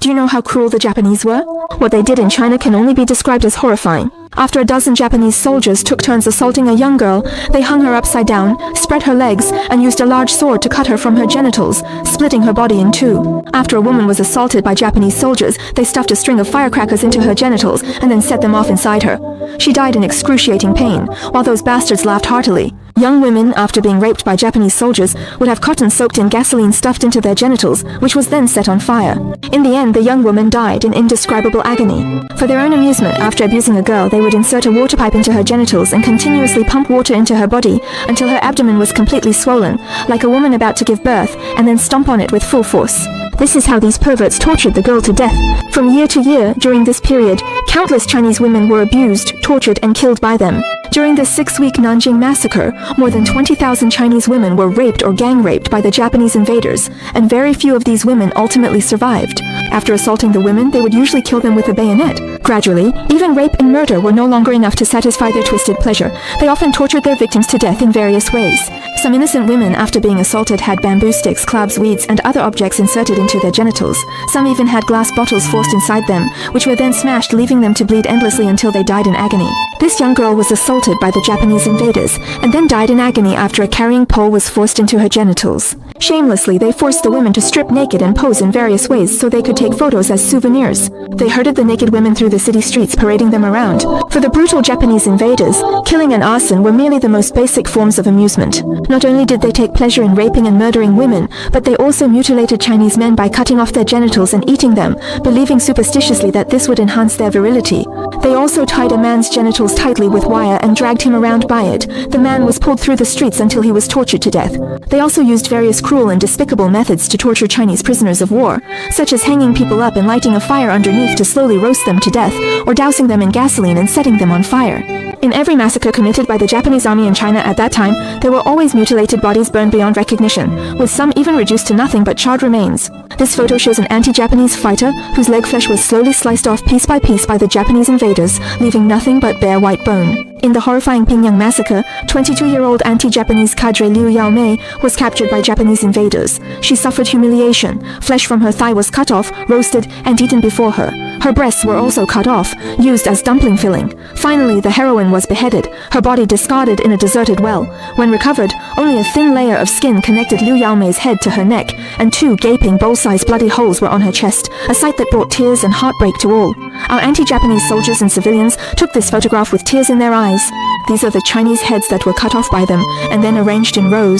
Do you know how cruel the Japanese were? What they did in China can only be described as horrifying. After a dozen Japanese soldiers took turns assaulting a young girl, they hung her upside down, spread her legs, and used a large sword to cut her from her genitals, splitting her body in two. After a woman was assaulted by Japanese soldiers, they stuffed a string of firecrackers into her genitals and then set them off inside her. She died in excruciating pain, while those bastards laughed heartily. Young women, after being raped by Japanese soldiers, would have cotton soaked in gasoline stuffed into their genitals, which was then set on fire. In the end, the young woman died in indescribable agony. For their own amusement, after abusing a girl, they would insert a water pipe into her genitals and continuously pump water into her body until her abdomen was completely swollen, like a woman about to give birth, and then stomp on it with full force. This is how these perverts tortured the girl to death. From year to year, during this period, countless Chinese women were abused, tortured, and killed by them. During the 6-week Nanjing Massacre, more than 20,000 Chinese women were raped or gang-raped by the Japanese invaders, and very few of these women ultimately survived. After assaulting the women, they would usually kill them with a bayonet. Gradually, even rape and murder were no longer enough to satisfy their twisted pleasure. They often tortured their victims to death in various ways. Some innocent women, after being assaulted, had bamboo sticks, clubs, weeds, and other objects inserted into their genitals. Some even had glass bottles forced inside them, which were then smashed, leaving them to bleed endlessly until they died in agony. This young girl was assaulted by the Japanese invaders, and then died in agony after a carrying pole was forced into her genitals. Shamelessly, they forced the women to strip naked and pose in various ways so they could take photos as souvenirs. They herded the naked women through the city streets, parading them around. For the brutal Japanese invaders, killing and arson were merely the most basic forms of amusement. Not only did they take pleasure in raping and murdering women, but they also mutilated Chinese men by cutting off their genitals and eating them, believing superstitiously that this would enhance their virility. They also tied a man's genitals tightly with wire and dragged him around by it. The man was pulled through the streets until he was tortured to death. They also used various cruel and despicable methods to torture Chinese prisoners of war, such as hanging people up and lighting a fire underneath to slowly roast them to death, or dousing them in gasoline and setting them on fire. In every massacre committed by the Japanese army in China at that time, there were always mutilated bodies burned beyond recognition, with some even reduced to nothing but charred remains. This photo shows an anti-Japanese fighter whose leg flesh was slowly sliced off piece by piece by the Japanese invaders, leaving nothing but bare white bone. In the horrifying Pingyang massacre, 22-year-old anti-Japanese cadre Liu Yaomei was captured by Japanese invaders. She suffered humiliation. Flesh from her thigh was cut off, roasted, and eaten before her. Her breasts were also cut off, used as dumpling filling. Finally, the heroine was beheaded, her body discarded in a deserted well. When recovered, only a thin layer of skin connected Liu Yaomei's head to her neck, and 2 gaping bowl-sized bloody holes were on her chest, a sight that brought tears and heartbreak to all. Our anti-Japanese soldiers and civilians took this photograph with tears in their eyes. These are the Chinese heads that were cut off by them, and then arranged in rows.